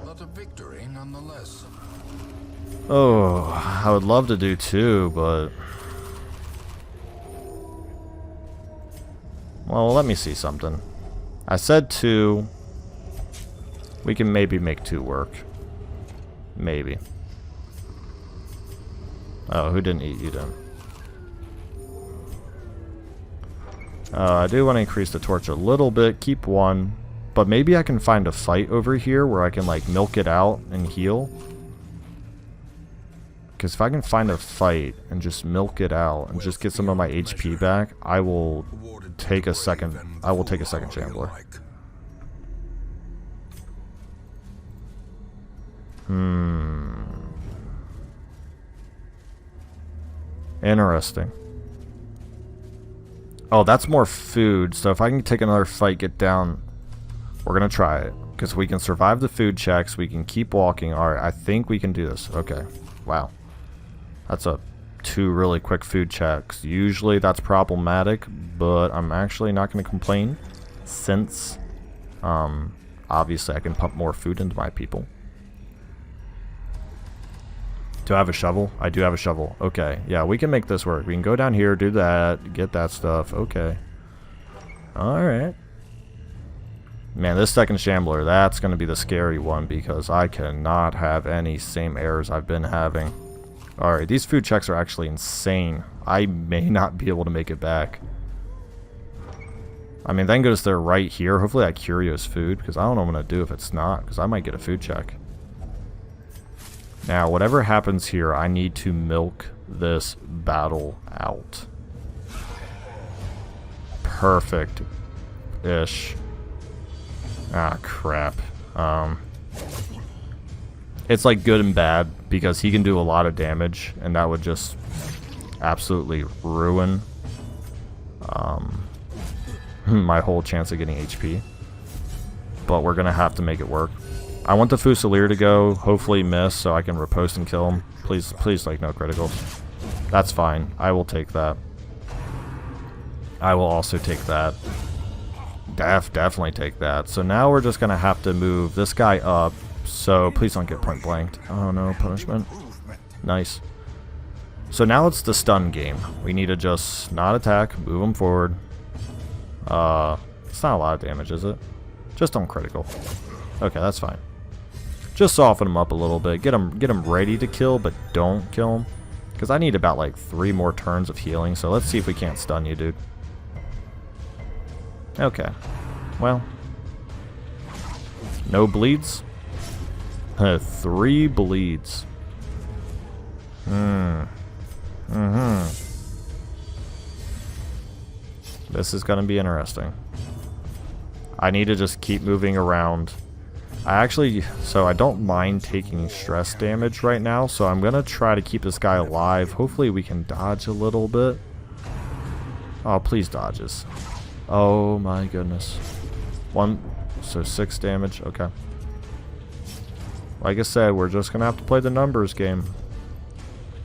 Oh, I would love to do 2, but... well, let me see something. I said 2. We can maybe make 2 work. Maybe. Oh, who didn't eat you then? I do want to increase the torch a little bit, keep 1. But maybe I can find a fight over here where I can like milk it out and heal. Because if I can find a fight and just milk it out and just get some of my HP back, I will take a second. I will take a second Shambler. Interesting. Oh, that's more food. So if I can take another fight, get down, we're gonna try it. Because we can survive the food checks. We can keep walking. Alright, I think we can do this. Okay. Wow. That's 2 really quick food checks. Usually that's problematic, but I'm actually not going to complain since obviously I can pump more food into my people. Do I have a shovel? I do have a shovel. Okay. Yeah, we can make this work. We can go down here, do that, get that stuff. Okay. Alright. Man, this second Shambler, that's going to be the scary one because I cannot have any same errors I've been having. Alright, these food checks are actually insane. I may not be able to make it back. I mean, thank goodness they're right here. Hopefully I Curio's food, because I don't know what I'm going to do if it's not, because I might get a food check. Now, whatever happens here, I need to milk this battle out. Perfect-ish. Ah, crap. It's like good and bad because he can do a lot of damage and that would just absolutely ruin my whole chance of getting HP. But we're gonna have to make it work. I want the Fusilier to go, hopefully miss so I can riposte and kill him. Please, please, like no criticals. That's fine. I will take that. I will also take that. Definitely take that. So now we're just gonna have to move this guy up. So please don't get point blanked. Oh no, punishment. Nice. So now it's the stun game. We need to just not attack, move him forward. It's not a lot of damage, is it? Just on critical. Okay, that's fine. Just soften him up a little bit. Get him ready to kill, but don't kill him. Because I need about like 3 more turns of healing. So let's see if we can't stun you, dude. Okay. Well. No bleeds. 3 bleeds. This is gonna be interesting. I need to just keep moving around. So I don't mind taking stress damage right now, so I'm gonna try to keep this guy alive. Hopefully we can dodge a little bit. Oh, please dodges. Oh my goodness. 6 damage, okay. Like I said, we're just gonna have to play the numbers game.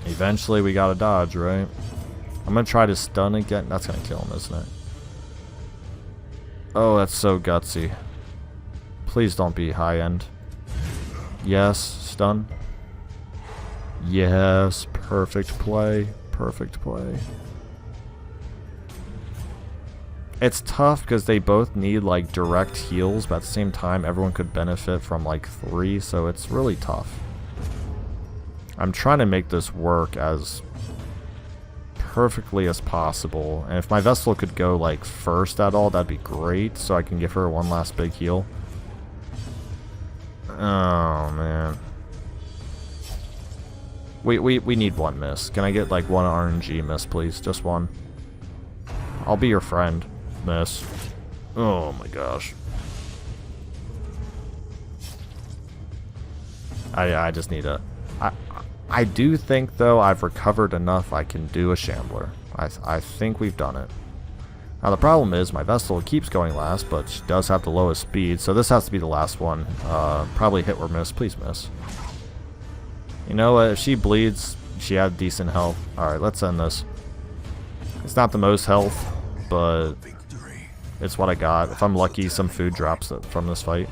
Eventually we gotta dodge, right? I'm gonna try to stun again. That's gonna kill him, isn't it? Oh, that's so gutsy. Please don't be high end. Yes, stun. Yes, perfect play. Perfect play. It's tough because they both need like direct heals, but at the same time everyone could benefit from like 3, so it's really tough. I'm trying to make this work as perfectly as possible, and if my Vestal could go like first at all, that'd be great, so I can give her one last big heal. Oh man. We need one miss. Can I get like one RNG miss, please? Just one. I'll be your friend. Miss. Oh my gosh. I just need a... I do think, though, I've recovered enough I can do a Shambler. I think we've done it. Now, the problem is my Vestal keeps going last, but she does have the lowest speed, so this has to be the last one. Probably hit or miss. Please miss. You know what? If she bleeds, she had decent health. Alright, let's end this. It's not the most health, but it's what I got. If I'm lucky, some food drops from this fight.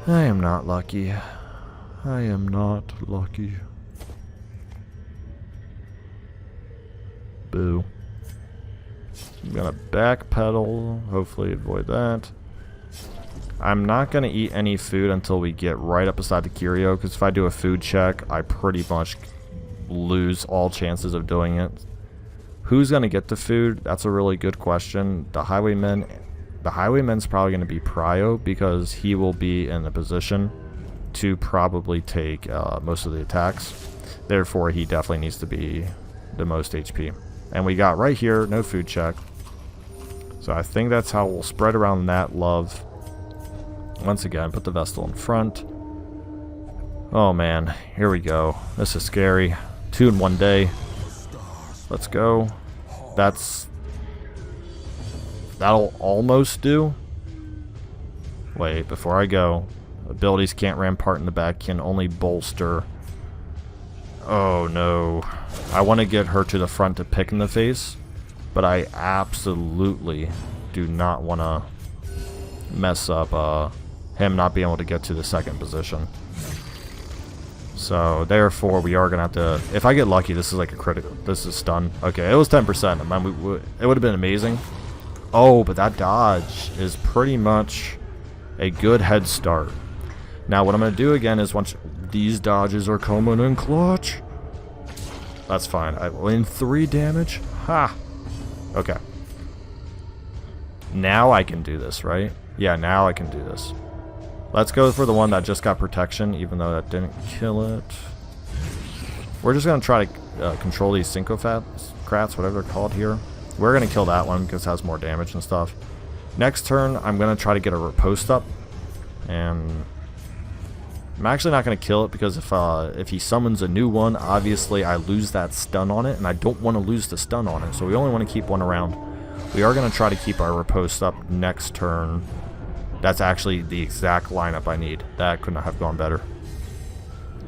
I am not lucky. I am not lucky. Boo. I'm gonna backpedal. Hopefully avoid that. I'm not gonna eat any food until we get right up beside the Curio, because if I do a food check, I pretty much lose all chances of doing it. Who's gonna get the food? That's a really good question. The Highwayman. The Highwayman's probably gonna be Prio, because he will be in a position to probably take most of the attacks. Therefore, he definitely needs to be the most HP. And we got right here, no food check. So I think that's how we'll spread around that love. Once again, put the Vestal in front. Oh man, here we go. This is scary. 2 in 1 day. Let's go. That'll almost do. Wait, before I go. Abilities can't rampart in the back, can only bolster. Oh no. I want to get her to the front to pick in the face, but I absolutely do not want to mess up him not being able to get to the second position. So therefore we are going to have to, if I get lucky, this is like a critical, this is stun. Okay, it was 10%. I mean, it would have been amazing. Oh, but that dodge is pretty much a good head start. Now what I'm going to do again is once these dodges are coming in clutch. That's fine. I win 3 damage. Ha! Okay. Now I can do this, right? Yeah, now I can do this. Let's go for the one that just got protection, even though that didn't kill it. We're just going to try to control these Syncofats, whatever they're called here. We're going to kill that one because it has more damage and stuff. Next turn, I'm going to try to get a riposte up. And I'm actually not going to kill it because if he summons a new one, obviously I lose that stun on it, and I don't want to lose the stun on it, so we only want to keep one around. We are going to try to keep our riposte up next turn. That's actually the exact lineup I need. That could not have gone better.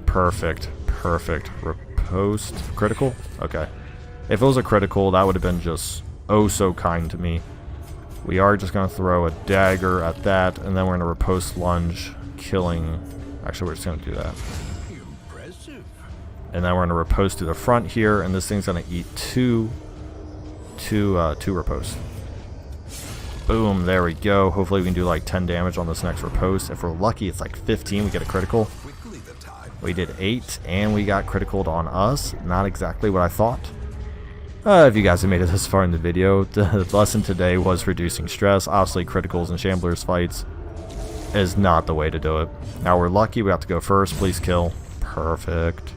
Perfect. Perfect. Riposte. Critical? Okay. If it was a critical, that would have been just oh so kind to me. We are just going to throw a dagger at that, and then we're going to riposte lunge, killing... Actually, we're just going to do that. Impressive. And then we're going to riposte to the front here, and this thing's going to eat two riposte. Boom, there we go. Hopefully we can do like 10 damage on this next riposte. If we're lucky, it's like 15, we get a critical. We did 8, and we got criticaled on us. Not exactly what I thought. If you guys have made it this far in the video, the lesson today was reducing stress. Obviously, criticals and Shamblers fights is not the way to do it. Now we're lucky, we have to go first. Please kill. Perfect.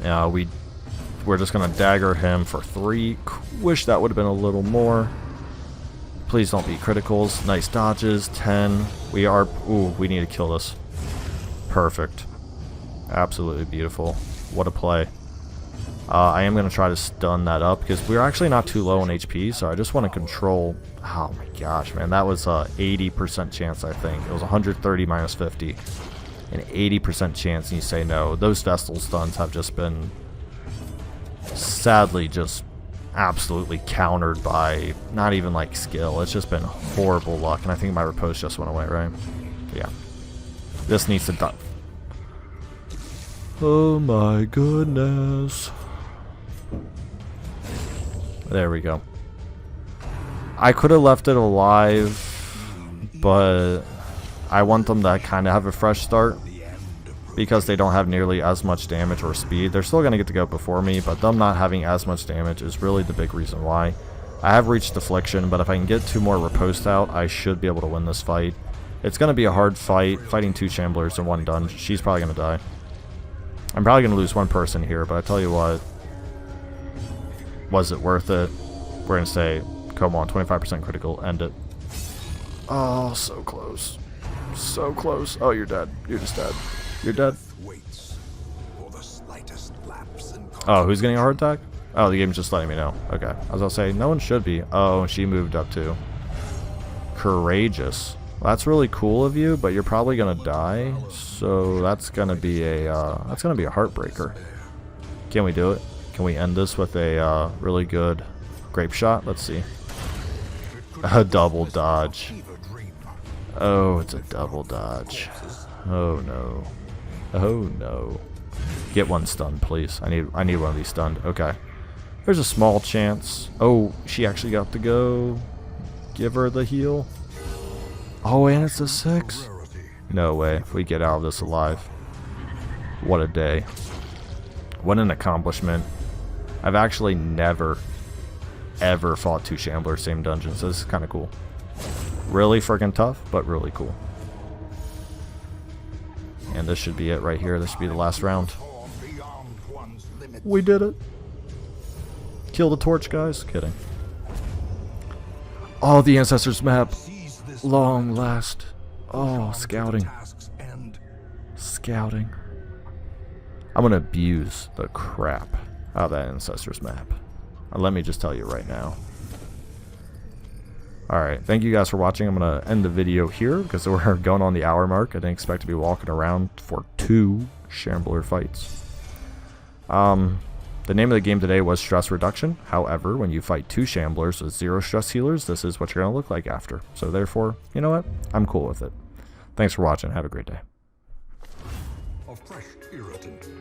Yeah, we're just gonna dagger him for 3. Wish that would have been a little more. Please don't be criticals. Nice dodges. 10. We are... Ooh, we need to kill this. Perfect. Absolutely beautiful. What a play. I am going to try to stun that up because we're actually not too low on HP, so I just want to control... Oh my gosh, man. That was a 80% chance, I think. It was 130 minus 50. An 80% chance, and you say no. Those Vestal stuns have just been... Sadly, just absolutely countered by not even like skill. It's just been horrible luck, and I think my riposte just went away, right? Yeah. This needs to die. Oh my goodness. There we go. I could have left it alive, but I want them to kind of have a fresh start because they don't have nearly as much damage or speed. They're still going to get to go before me, but them not having as much damage is really the big reason why. I have reached Affliction, but if I can get 2 more riposte out, I should be able to win this fight. It's going to be a hard fight, fighting 2 Shamblers and 1 dungeon. She's probably going to die. I'm probably going to lose 1 person here, but I tell you what, was it worth it? We're going to say, come on, 25% critical, end it. Oh, so close. So close. Oh, you're dead. You're just dead. You're dead. Oh, who's getting a heart attack? Oh, the game's just letting me know. Okay. I was going to say, no one should be. Oh, she moved up too. Courageous. Well, that's really cool of you, but you're probably going to die. So that's going to be a heartbreaker. Can we do it? Can we end this with a really good grape shot? Let's see. A double dodge. Oh, it's a double dodge. Oh no. Oh no. Get 1 stunned, please. I need one of these stunned. Okay. There's a small chance. Oh, she actually got to go. Give her the heal. Oh, and it's a 6. No way. We get out of this alive. What a day. What an accomplishment. I've actually never, ever fought 2 Shamblers same dungeon, so this is kind of cool. Really freaking tough, but really cool. And this should be it right here. This should be the last round. We did it. Kill the torch, guys. Kidding. Oh, the Ancestors map. Long last. Oh, scouting. Scouting. I'm going to abuse the crap out of that Ancestors map. Let me just tell you right now. Alright, thank you guys for watching. I'm going to end the video here because we're going on the hour mark. I didn't expect to be walking around for 2 Shambler fights. The name of the game today was Stress Reduction. However, when you fight 2 Shamblers with 0 stress healers, this is what you're going to look like after. So therefore, you know what? I'm cool with it. Thanks for watching. Have a great day. A fresh irritant